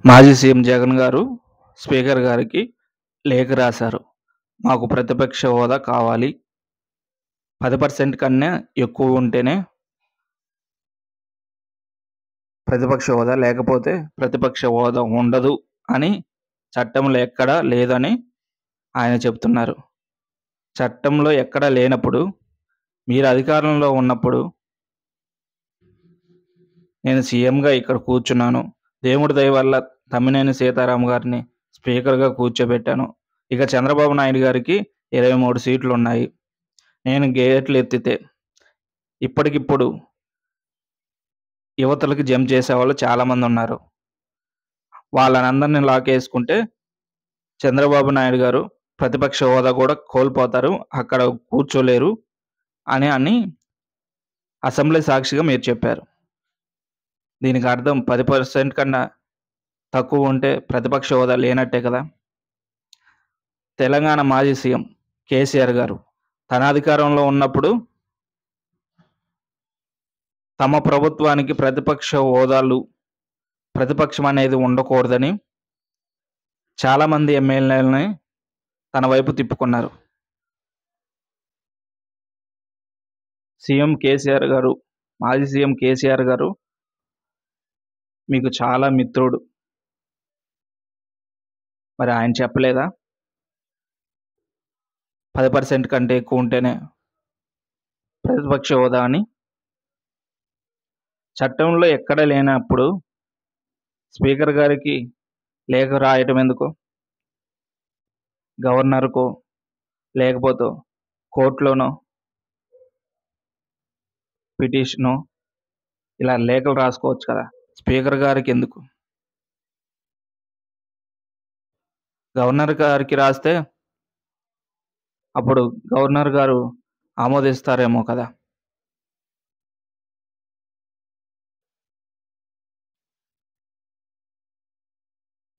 మాజీ సీఎం జగన్ గారు స్పీకర్ గారికి లేఖ రాశారు. మాకు ప్రతిపక్ష హోదా కావాలి. 10% కన్నా ఎక్కువ ఉంటేనే ప్రతిపక్ష హోదా, లేకపోతే ప్రతిపక్ష హోదా ఉండదు అని చట్టంలో ఎక్కడా లేదని ఆయన చెప్తున్నారు. చట్టంలో ఎక్కడా లేనప్పుడు, మీరు అధికారంలో ఉన్నప్పుడు నేను సీఎంగా ఇక్కడ కూర్చున్నాను. దేవుడి దయ వల్ల తమ్మినేని సీతారాం గారిని స్పీకర్గా కూర్చోబెట్టాను. ఇక చంద్రబాబు నాయుడు గారికి 23 సీట్లు ఉన్నాయి. నేను గేట్లు ఎత్తితే ఇప్పటికిప్పుడు యువతలకి జంప్ చేసేవాళ్ళు చాలామంది ఉన్నారు. వాళ్ళనందరినీ లాకేసుకుంటే చంద్రబాబు నాయుడు గారు ప్రతిపక్ష హోదా కూడా కోల్పోతారు, అక్కడ కూర్చోలేరు అని అసెంబ్లీ సాక్షిగా మీరు చెప్పారు. దీనికి అర్థం 10% కన్నా తక్కువ ఉంటే ప్రతిపక్ష హోదా లేనట్టే కదా. తెలంగాణ మాజీ సీఎం కేసీఆర్ గారు తన అధికారంలో ఉన్నప్పుడు తమ ప్రభుత్వానికి ప్రతిపక్ష హోదాలు, ప్రతిపక్షం అనేది ఉండకూడదని చాలామంది ఎమ్మెల్యేలని తన వైపు తిప్పుకున్నారు. మాజీ సీఎం కేసీఆర్ గారు మీకు చాలా మిత్రుడు. మరి ఆయన చెప్పలేదా 10% కంటే ఎక్కువ ఉంటేనే ప్రతిపక్ష హోదా అని? చట్టంలో ఎక్కడ లేనప్పుడు స్పీకర్ గారికి లేఖ రాయటం ఎందుకు? గవర్నర్కో లేకపోతే కోర్టులోనో పిటిషనో ఇలా లేఖలు రాసుకోవచ్చు కదా. స్పీకర్ గారికి ఎందుకు? గవర్నర్ గారికి రాస్తే అప్పుడు గవర్నర్ గారు ఆమోదిస్తారేమో కదా.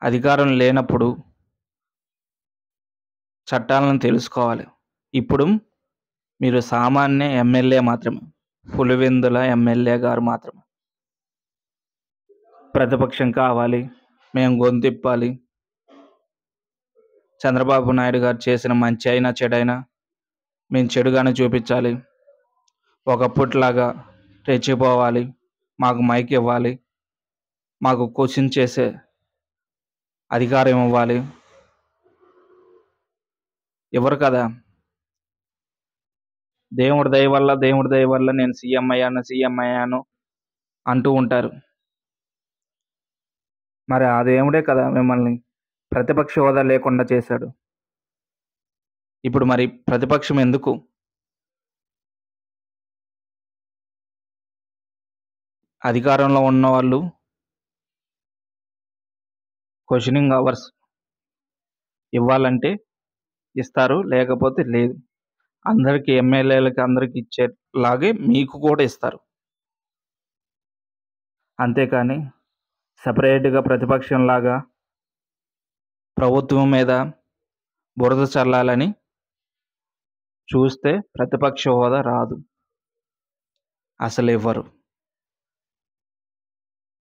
అధికారం లేనప్పుడు చట్టాలను తెలుసుకోవాలి. ఇప్పుడు మీరు సామాన్య ఎమ్మెల్యే మాత్రమే, పులివెందుల ఎమ్మెల్యే గారు మాత్రమే. ప్రతిపక్షం కావాలి, మేము గొంతిప్పాలి, చంద్రబాబు నాయుడు గారు చేసిన మంచి అయినా చెడైనా మేము చెడుగానే చూపించాలి, ఒకప్పటిలాగా రెచ్చిపోవాలి, మాకు మైక్ ఇవ్వాలి, మాకు క్వశ్చన్ చేసే అధికారం ఇవ్వాలి. ఎవరు కదా. దేవుడి దయ వల్ల నేను సీఎం అయ్యాను అంటూ ఉంటారు. మరి ఆ దేవుడే కదా మిమ్మల్ని ప్రతిపక్ష హోదా లేకుండా చేశాడు. ఇప్పుడు మరి ప్రతిపక్షం ఎందుకు? అధికారంలో ఉన్న వాళ్ళు క్వశ్చనింగ్ అవర్స్ ఇవ్వాలంటే ఇస్తారు, లేకపోతే లేదు. అందరికీ ఎమ్మెల్యేలకి అందరికి ఇచ్చేలాగే మీకు కూడా ఇస్తారు. అంతేకాని సపరేట్గా ప్రతిపక్షంలాగా ప్రభుత్వం మీద బురద చల్లాలని చూస్తే ప్రతిపక్ష హోదా రాదు, అసలు ఇవ్వరు.